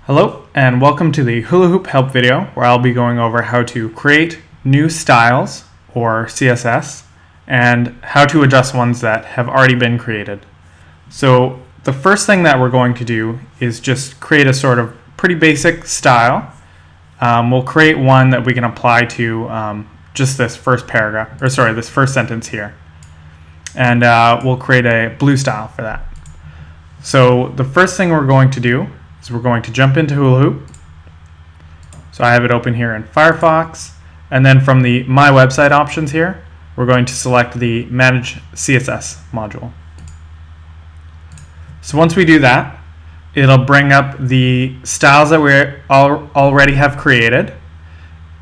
Hello and welcome to the hula hoop help video where I'll be going over how to create new styles or CSS and how to adjust ones that have already been created. So the first thing that we're going to do is just create a sort of pretty basic style. We'll create one that we can apply to just this first paragraph, or sorry, this first sentence here. And we'll create a blue style for that. So the first thing we're going to do is we're going to jump into Hula Hoop. So I have it open here in Firefox, and then from the My Website options here, we're going to select the Manage CSS module. So once we do that, it'll bring up the styles that we already have created,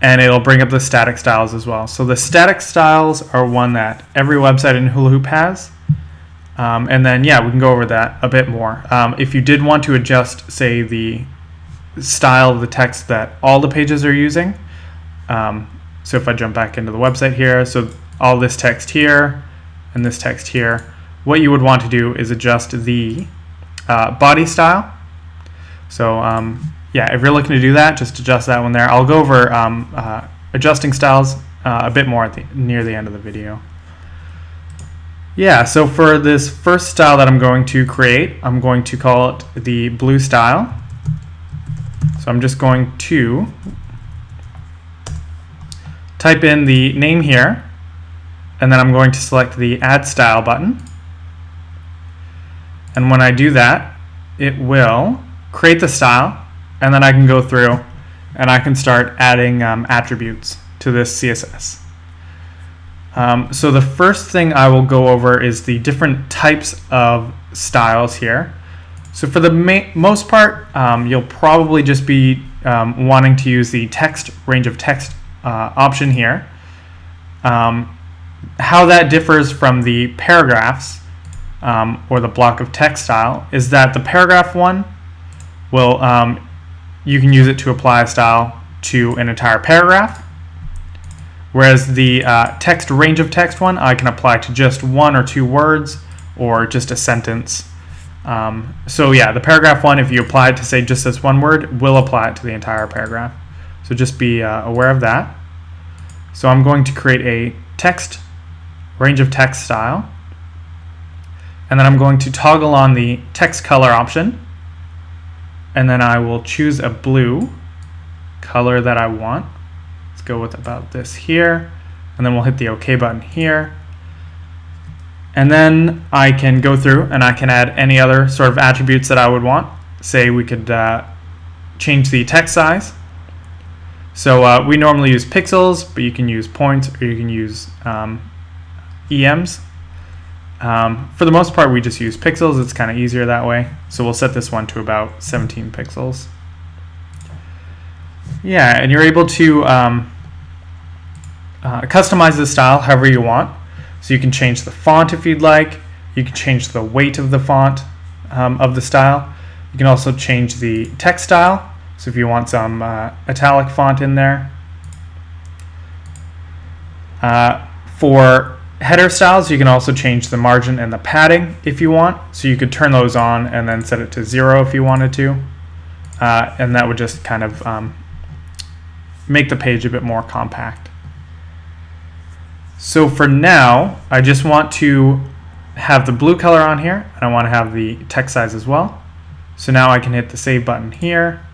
and it'll bring up the static styles as well. So the static styles are one that every website in Hula Hoop has. And then, yeah, we can go over that a bit more. If you did want to adjust, say, the style of the text that all the pages are using, so if I jump back into the website here, so all this text here and this text here, what you would want to do is adjust the body style. So, yeah, if you're looking to do that, just adjust that one there. I'll go over adjusting styles a bit more near the end of the video. Yeah, so for this first style that I'm going to create, I'm going to call it the blue style. So I'm just going to type in the name here, and then I'm going to select the Add Style button. And when I do that, it will create the style, and then I can go through and I can start adding attributes to this CSS. So the first thing I will go over is the different types of styles here. So for the most part, you'll probably just be wanting to use the text range of text option here. How that differs from the paragraphs or the block of text style is that the paragraph one will you can use it to apply a style to an entire paragraph. Whereas the text range of text one, I can apply to just one or two words or just a sentence. So yeah, the paragraph one, if you apply it to say just this one word, will apply it to the entire paragraph. So just be aware of that. So I'm going to create a text range of text style. And then I'm going to toggle on the text color option. And then I will choose a blue color that I want. Let's go with about this here, and then we'll hit the OK button here. And then I can go through and I can add any other sort of attributes that I would want. Say we could change the text size. So we normally use pixels, but you can use points or you can use EMs. For the most part, we just use pixels. It's kind of easier that way. So we'll set this one to about 17 pixels. Yeah, and you're able to customize the style however you want. So you can change the font if you'd like. You can change the weight of the font of the style. You can also change the text style. So if you want some italic font in there. For header styles, you can also change the margin and the padding if you want. So you could turn those on and then set it to 0 if you wanted to. And that would just kind of make the page a bit more compact. So for now, I just want to have the blue color on here, and I want to have the text size as well. So now I can hit the save button here,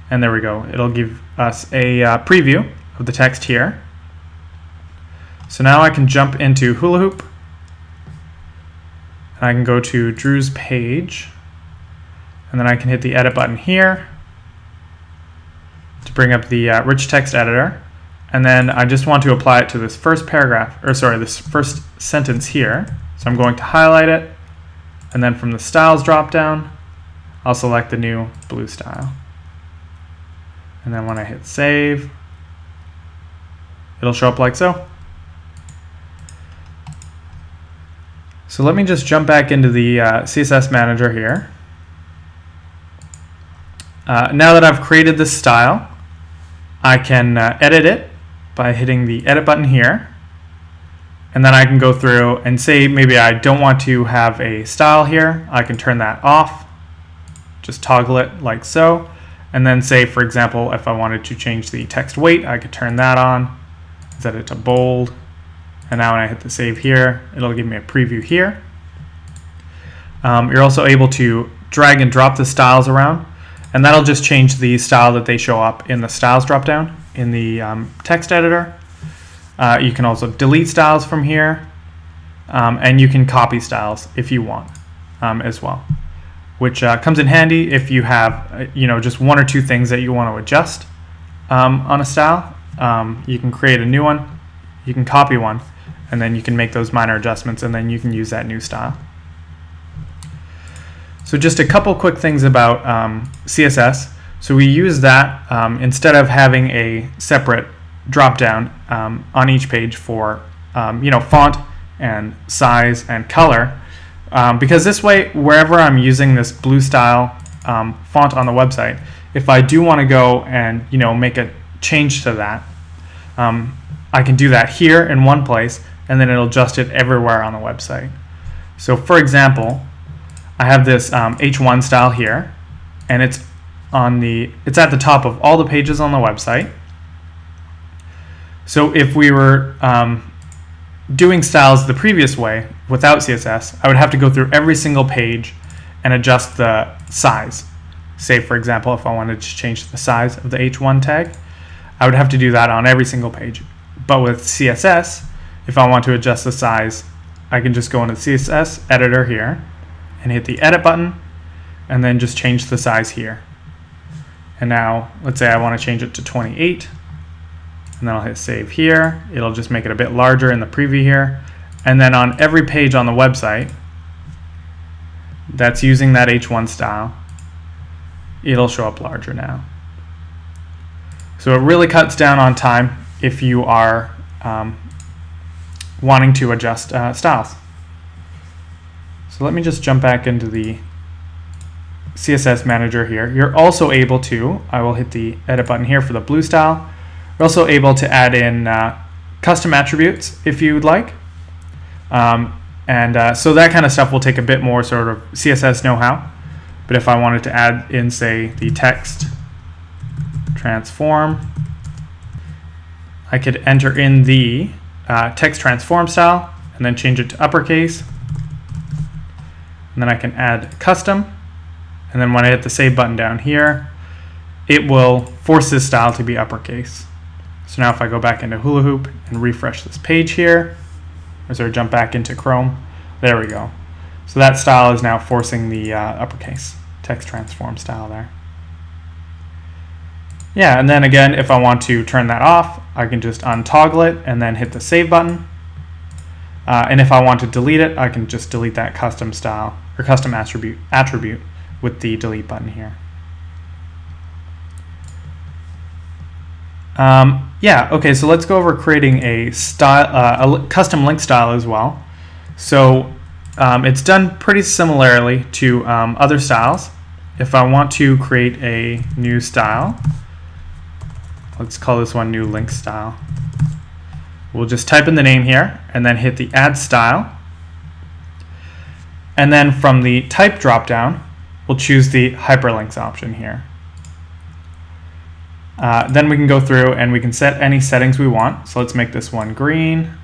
and there we go. It'll give us a preview of the text here. So now I can jump into Hula Hoop, and I can go to Drew's page, and then I can hit the edit button here to bring up the rich text editor, and then I just want to apply it to this first paragraph, or sorry, this first sentence here. So I'm going to highlight it, and then from the styles drop down, I'll select the new blue style. And then when I hit save, it'll show up like so. So let me just jump back into the CSS manager here. Now that I've created this style, I can edit it by hitting the edit button here, and then I can go through and say maybe I don't want to have a style here. I can turn that off, just toggle it like so. And then say, for example, if I wanted to change the text weight, I could turn that on, set it to bold. And now when I hit the save here, it'll give me a preview here. You're also able to drag and drop the styles around, and that'll just change the style that they show up in the styles dropdown in the text editor. You can also delete styles from here, and you can copy styles if you want as well, which comes in handy if you have just one or two things that you want to adjust on a style. You can create a new one, you can copy one, and then you can make those minor adjustments, and then you can use that new style. So just a couple quick things about CSS. So we use that instead of having a separate drop-down on each page for font and size and color, because this way, wherever I'm using this blue style font on the website, if I do want to go and make a change to that, I can do that here in one place, and then it'll adjust it everywhere on the website. So for example, I have this H1 style here, and it's at the top of all the pages on the website. So if we were doing styles the previous way without CSS, I would have to go through every single page and adjust the size. Say, for example, if I wanted to change the size of the H1 tag, I would have to do that on every single page. But with CSS, if I want to adjust the size, I can just go into the CSS editor here and hit the edit button, and then just change the size here. And now, let's say I want to change it to 28, and then I'll hit save here. It'll just make it a bit larger in the preview here. And then on every page on the website that's using that H1 style, it'll show up larger now. So it really cuts down on time if you are wanting to adjust styles. So let me just jump back into the CSS manager here. You're also able to, I will hit the edit button here for the blue style. You're also able to add in custom attributes if you would like. So that kind of stuff will take a bit more sort of CSS know-how. But if I wanted to add in, say, the text transform, I could enter in the text transform style and then change it to uppercase. And then I can add custom, and then when I hit the save button down here, it will force this style to be uppercase. So now if I go back into Hula Hoop and refresh this page here, or sort of jump back into Chrome, there we go. So that style is now forcing the uppercase text transform style there. Yeah, and then again, if I want to turn that off, I can just untoggle it and then hit the save button. And if I want to delete it, I can just delete that custom style or custom attribute with the delete button here. Okay, so let's go over creating a style, a custom link style as well. So it's done pretty similarly to other styles. If I want to create a new style, let's call this one new link style. We'll just type in the name here and then hit the add style. And then from the type dropdown, we'll choose the hyperlinks option here. Then we can go through and we can set any settings we want. So let's make this one green.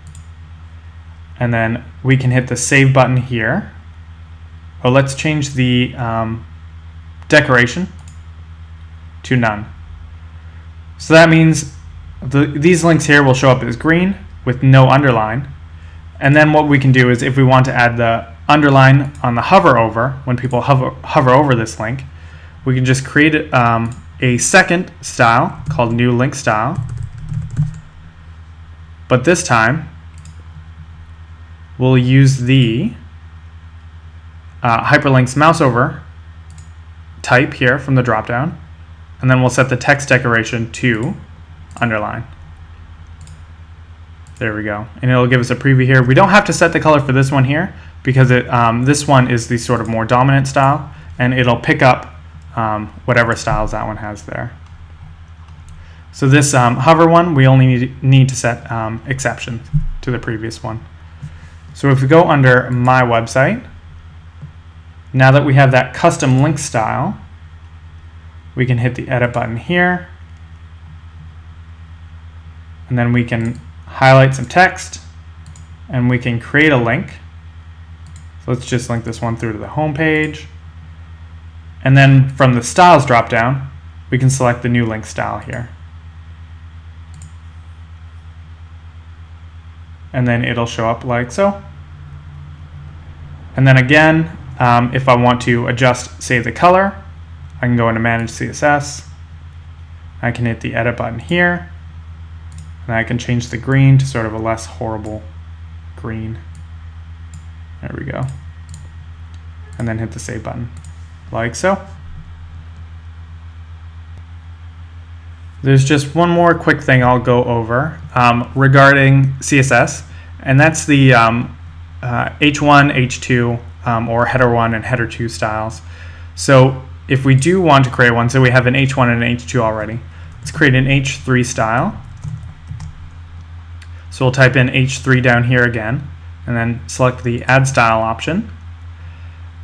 And then we can hit the save button here. Oh, let's change the decoration to none. So that means these links here will show up as green with no underline. And then what we can do is if we want to add the underline on the hover over, when people hover over this link, we can just create a second style called new link style. But this time, we'll use the hyperlinks mouse over type here from the dropdown, and then we'll set the text decoration to underline. There we go, and it'll give us a preview here. We don't have to set the color for this one here because this one is the sort of more dominant style, and it'll pick up whatever styles that one has there. So this hover one, we only need to set exceptions to the previous one. So if we go under my website, now that we have that custom link style, we can hit the edit button here, and then we can highlight some text, and we can create a link. So let's just link this one through to the home page. And then from the styles dropdown, we can select the new link style here. And then it'll show up like so. And then again, if I want to adjust, say, the color, I can go into Manage CSS. I can hit the edit button here, and I can change the green to sort of a less horrible green. There we go. And then hit the save button, like so. There's just one more quick thing I'll go over regarding CSS, and that's the H1, H2, or header 1 and header 2 styles. So if we do want to create one, so we have an H1 and an H2 already, let's create an H3 style. So we'll type in H3 down here again, and then select the Add Style option.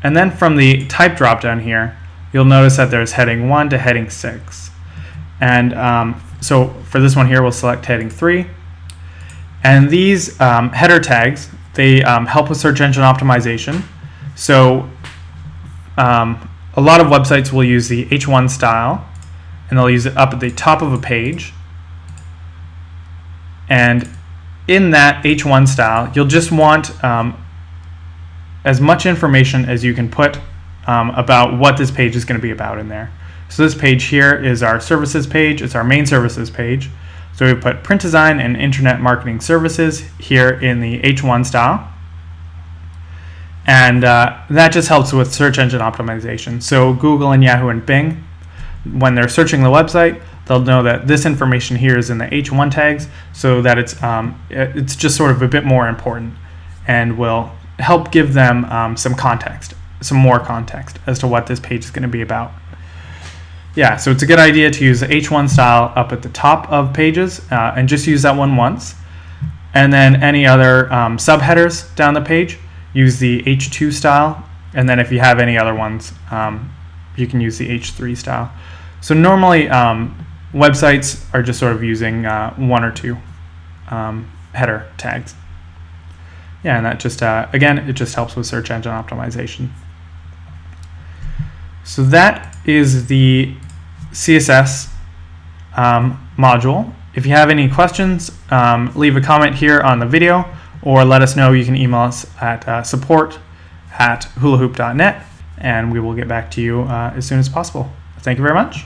And then from the type drop down here, you'll notice that there's heading 1 to heading 6. And so for this one here, we'll select heading 3. And these header tags, they help with search engine optimization. So a lot of websites will use the H1 style, and they'll use it up at the top of a page. And in that H1 style, you'll just want as much information as you can put about what this page is going to be about in there. So this page here is our services page. It's our main services page. So we put print design and internet marketing services here in the H1 style. And that just helps with search engine optimization. So Google and Yahoo and Bing, when they're searching the website, they'll know that this information here is in the H1 tags, so that it's just sort of a bit more important, and will help give them some context, some more context as to what this page is going to be about. Yeah, so it's a good idea to use the H1 style up at the top of pages, and just use that one once. And then any other subheaders down the page, use the H2 style. And then if you have any other ones, you can use the H3 style. So normally websites are just sort of using 1 or 2 header tags. Yeah, and that just, again, it just helps with search engine optimization. So that is the CSS module. If you have any questions, leave a comment here on the video, or let us know. You can email us at support@hulahoop.net, and we will get back to you as soon as possible. Thank you very much.